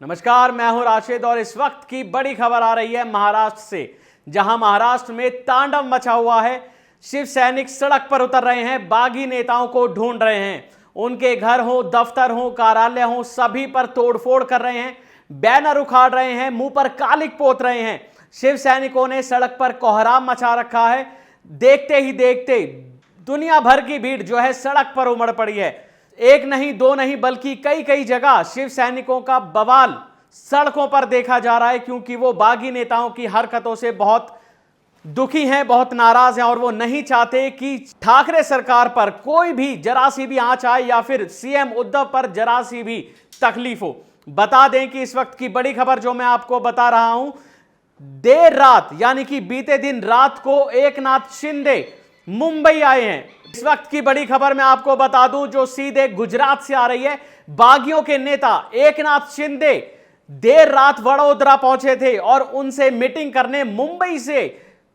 नमस्कार, मैं हूं राशिद और इस वक्त की बड़ी खबर आ रही है महाराष्ट्र से, जहां महाराष्ट्र में तांडव मचा हुआ है। शिव सैनिक सड़क पर उतर रहे हैं, बागी नेताओं को ढूंढ रहे हैं। उनके घर हो, दफ्तर हो, कार्यालय हो, सभी पर तोड़फोड़ कर रहे हैं, बैनर उखाड़ रहे हैं, मुंह पर कालिक पोत रहे हैं। शिव सैनिकों ने सड़क पर कोहराम मचा रखा है। देखते ही देखते दुनिया भर की भीड़ जो है सड़क पर उमड़ पड़ी है। एक नहीं, दो नहीं, बल्कि कई कई जगह शिव सैनिकों का बवाल सड़कों पर देखा जा रहा है, क्योंकि वो बागी नेताओं की हरकतों से बहुत दुखी हैं, बहुत नाराज हैं और वो नहीं चाहते कि ठाकरे सरकार पर कोई भी जरा सी भी आंच आए या फिर सीएम उद्धव पर जरा सी भी तकलीफ हो। बता दें कि इस वक्त की बड़ी खबर जो मैं आपको बता रहा हूं, देर रात यानी कि बीते दिन रात को एकनाथ शिंदे मुंबई आए हैं। इस वक्त की बड़ी खबर मैं आपको बता दूं जो सीधे गुजरात से आ रही है। बागियों के नेता एकनाथ शिंदे देर रात वडोदरा पहुंचे थे और उनसे मीटिंग करने मुंबई से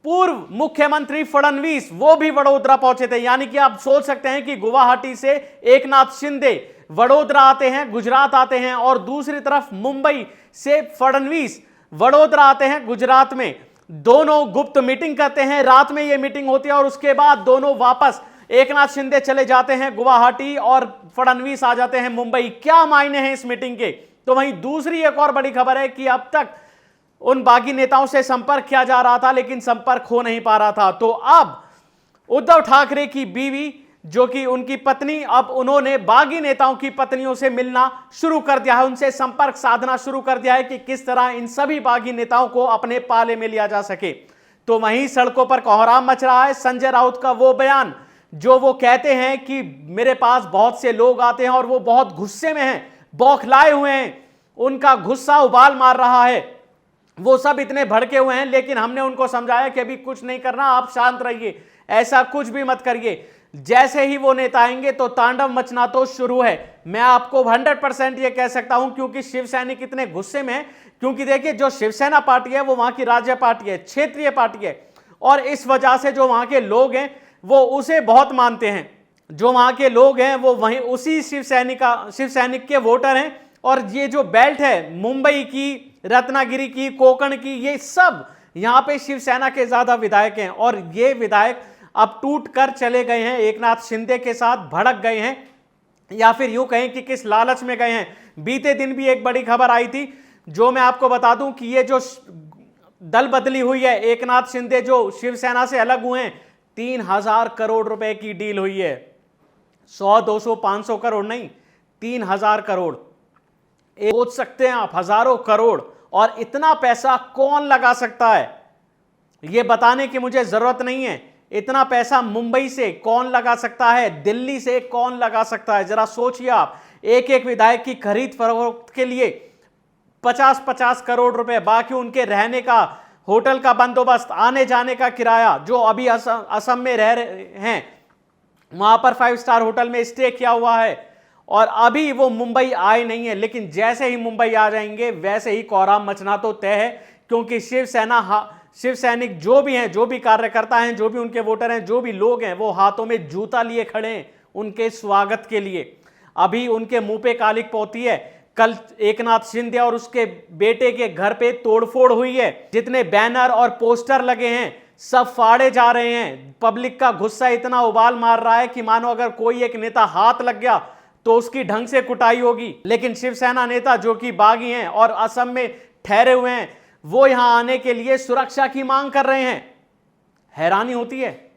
पूर्व मुख्यमंत्री फडणवीस वो भी वडोदरा पहुंचे थे। यानी कि आप सोच सकते हैं कि गुवाहाटी से एकनाथ शिंदे वडोदरा आते हैं, गुजरात आते हैं, और दूसरी तरफ मुंबई से फडणवीस वडोदरा आते हैं, गुजरात में। दोनों गुप्त मीटिंग करते हैं, रात में यह मीटिंग होती है और उसके बाद दोनों वापस एकनाथ शिंदे चले जाते हैं गुवाहाटी और फडणवीस आ जाते हैं मुंबई। क्या मायने हैं इस मीटिंग के? तो वहीं दूसरी एक और बड़ी खबर है कि अब तक उन बागी नेताओं से संपर्क किया जा रहा था लेकिन संपर्क हो नहीं पा रहा था। तो अब उद्धव ठाकरे की बीवी जो कि उनकी पत्नी, अब उन्होंने बागी नेताओं की पत्नियों से मिलना शुरू कर दिया है, उनसे संपर्क साधना शुरू कर दिया है कि किस तरह इन सभी बागी नेताओं को अपने पाले में लिया जा सके। तो वहीं सड़कों पर कोहराम मच रहा है। संजय राउत का वो बयान जो वो कहते हैं कि मेरे पास बहुत से लोग आते हैं और वो बहुत गुस्से में हैं, बौखलाए हुए हैं, उनका गुस्सा उबाल मार रहा है, वो सब इतने भड़के हुए हैं, लेकिन हमने उनको समझाया कि अभी कुछ नहीं करना, आप शांत रहिए, ऐसा कुछ भी मत करिए। जैसे ही वो नेता आएंगे तो तांडव मचना तो शुरू है। मैं आपको 100% ये कह सकता हूं, क्योंकि शिव सैनिक इतने गुस्से में है। क्योंकि देखिए, जो शिवसेना पार्टी है वो वहां की राज्य पार्टी है, क्षेत्रीय पार्टी है, और इस वजह से जो वहां के लोग हैं वो उसे बहुत मानते हैं। जो वहां के लोग हैं वो वहीं उसी शिव सैनिक के वोटर हैं। और ये जो बेल्ट है, मुंबई की, रत्नागिरी की, कोंकण की, ये सब यहां पे शिवसेना के ज्यादा विधायक हैं। और ये विधायक अब टूट कर चले गए हैं, एकनाथ शिंदे के साथ भड़क गए हैं, या फिर यूं कहें कि किस लालच में गए हैं। बीते दिन भी एक बड़ी खबर आई थी जो मैं आपको बता दूं कि ये जो दल बदली हुई है, एकनाथ शिंदे जो शिवसेना से अलग हुए हैं, 3000 करोड़ रुपए की डील हुई है। 100, 200, 500 करोड़ नहीं, 3000 करोड़। सोच सकते हैं आप, हजारों करोड़। और इतना पैसा कौन लगा सकता है, यह बताने की मुझे जरूरत नहीं है। इतना पैसा मुंबई से कौन लगा सकता है, दिल्ली से कौन लगा सकता है? जरा सोचिए आप। एक एक विधायक की खरीद फरोख्त के लिए 50-50 करोड़ रुपए, बाकी उनके रहने का, होटल का बंदोबस्त, आने जाने का किराया। जो अभी असम में रह रहे हैं वहां पर 5 स्टार होटल में स्टे किया हुआ है और अभी वो मुंबई आए नहीं है, लेकिन जैसे ही मुंबई आ जाएंगे वैसे ही कोहराम मचना तो तय है। क्योंकि शिव सैनिक जो भी हैं, जो भी कार्यकर्ता हैं, जो भी उनके वोटर हैं, जो भी लोग हैं, वो हाथों में जूता लिए खड़े हैं उनके स्वागत के लिए। अभी उनके मुंह पे कालिक पोती है। कल एकनाथ शिंदे और उसके बेटे के घर पे तोड़फोड़ हुई है। जितने बैनर और पोस्टर लगे हैं सब फाड़े जा रहे हैं। पब्लिक का गुस्सा इतना उबाल मार रहा है कि मानो अगर कोई एक नेता हाथ लग गया तो उसकी ढंग से कुटाई होगी। लेकिन शिवसेना नेता जो कि बागी हैं और असम में ठहरे हुए हैं, वो यहां आने के लिए सुरक्षा की मांग कर रहे हैं। हैरानी होती है,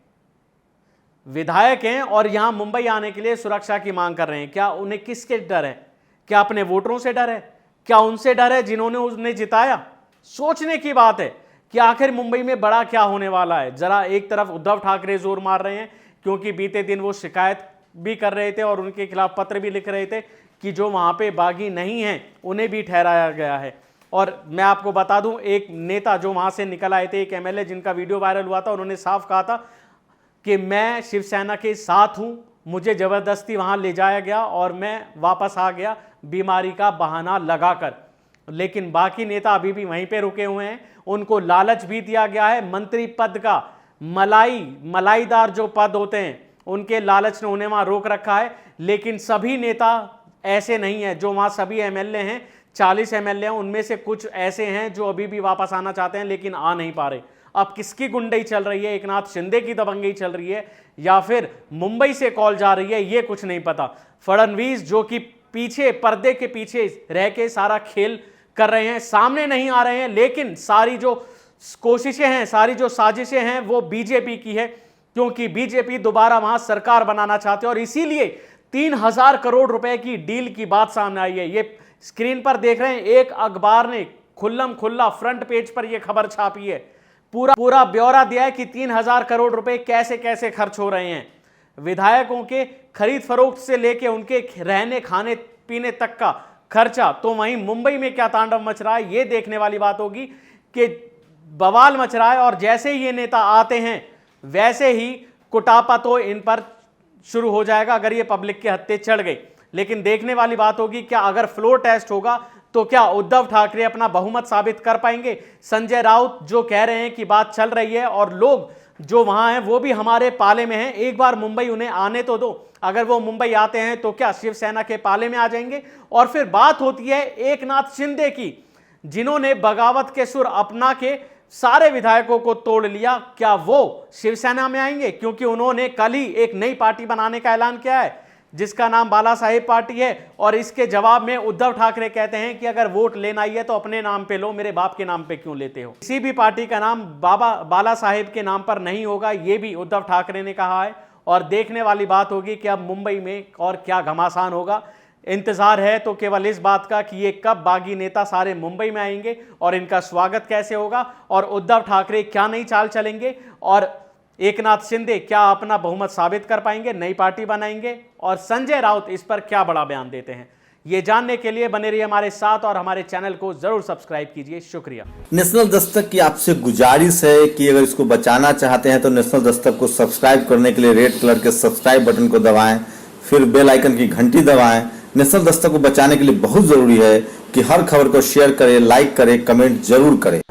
विधायक हैं और यहां मुंबई आने के लिए सुरक्षा की मांग कर रहे हैं। क्या उन्हें किसके डर है? क्या अपने वोटरों से डर है? क्या उनसे डर है जिन्होंने उन्हें जिताया? सोचने की बात है कि आखिर मुंबई में बड़ा क्या होने वाला है। जरा एक तरफ उद्धव ठाकरे जोर मार रहे हैं, क्योंकि बीते दिन वो शिकायत भी कर रहे थे और उनके खिलाफ पत्र भी लिख रहे थे कि जो वहां पे बागी नहीं हैं उन्हें भी ठहराया गया है। और मैं आपको बता दूं, एक नेता जो वहां से निकल आए थे, एक एमएलए जिनका वीडियो वायरल हुआ था, उन्होंने साफ कहा था कि मैं शिवसेना के साथ हूं, मुझे जबरदस्ती वहां ले जाया गया और मैं वापस आ गया बीमारी का बहाना लगाकर। लेकिन बाकी नेता अभी भी वहीं पे रुके हुए हैं। उनको लालच भी दिया गया है मंत्री पद का। मलाईदार जो पद होते हैं उनके लालच ने उन्हें वहां रोक रखा है। लेकिन सभी नेता ऐसे नहीं है जो वहां सभी एमएलए हैं, 40 एमएलए हैं, उनमें से कुछ ऐसे हैं जो अभी भी वापस आना चाहते हैं लेकिन आ नहीं पा रहे। अब किसकी गुंडई चल रही है, एकनाथ शिंदे की दबंगई चल रही है या फिर मुंबई से कॉल जा रही है, ये कुछ नहीं पता। फडणवीस जो कि पीछे, पर्दे के पीछे रह के सारा खेल कर रहे हैं, सामने नहीं आ रहे हैं, लेकिन सारी जो कोशिशें हैं, सारी जो साजिशें हैं वो बीजेपी की है, क्योंकि बीजेपी दोबारा वहां सरकार बनाना चाहते हैं और इसीलिए 3000 करोड़ रुपए की डील की बात सामने आई है। ये स्क्रीन पर देख रहे हैं, एक अखबार ने खुल्लम खुल्ला फ्रंट पेज पर यह खबर छापी है, पूरा ब्यौरा दिया है कि 3000 करोड़ रुपए कैसे कैसे खर्च हो रहे हैं। विधायकों के खरीद फरोख्त से लेके उनके रहने खाने पीने तक का खर्चा। तो वहीं मुंबई में क्या तांडव मच रहा है, ये देखने वाली बात होगी कि बवाल मच रहा है। और जैसे ही ये नेता आते हैं वैसे ही कुटापा तो इन पर शुरू हो जाएगा अगर ये पब्लिक के हत्थे चढ़ गई। लेकिन देखने वाली बात होगी क्या अगर फ्लोर टेस्ट होगा तो क्या उद्धव ठाकरे अपना बहुमत साबित कर पाएंगे। संजय राउत जो कह रहे हैं कि बात चल रही है और लोग जो वहां हैं वो भी हमारे पाले में हैं, एक बार मुंबई उन्हें आने तो दो। अगर वो मुंबई आते हैं तो क्या शिवसेना के पाले में आ जाएंगे। और फिर बात होती है एकनाथ शिंदे की, जिन्होंने बगावत के सुर अपना के सारे विधायकों को तोड़ लिया, क्या वो शिवसेना में आएंगे, क्योंकि उन्होंने कल ही एक नई पार्टी बनाने का ऐलान किया है जिसका नाम बाला साहेब पार्टी है। और इसके जवाब में उद्धव ठाकरे कहते हैं कि अगर वोट लेना ही है तो अपने नाम पे लो, मेरे बाप के नाम पे क्यों लेते हो। किसी भी पार्टी का नाम बाला साहेब के नाम पर नहीं होगा, ये भी उद्धव ठाकरे ने कहा है। और देखने वाली बात होगी कि अब मुंबई में और क्या घमासान होगा। इंतजार है तो केवल इस बात का कि ये कब बागी नेता सारे मुंबई में आएंगे और इनका स्वागत कैसे होगा और उद्धव ठाकरे क्या नई चाल चलेंगे और एकनाथ शिंदे क्या अपना बहुमत साबित कर पाएंगे, नई पार्टी बनाएंगे और संजय राउत इस पर क्या बड़ा बयान देते हैं। ये जानने के लिए बने रहिए हमारे साथ और हमारे चैनल को जरूर सब्सक्राइब कीजिए। शुक्रिया। नेशनल दस्तक की आपसे गुजारिश है कि अगर इसको बचाना चाहते हैं तो नेशनल दस्तक को सब्सक्राइब करने के लिए रेड कलर के सब्सक्राइब बटन को दबाएं, फिर बेल आइकन की घंटी दबाएं। नेशनल दस्तक को बचाने के लिए बहुत जरूरी है कि हर खबर को शेयर करें, लाइक करें, कमेंट जरूर करें।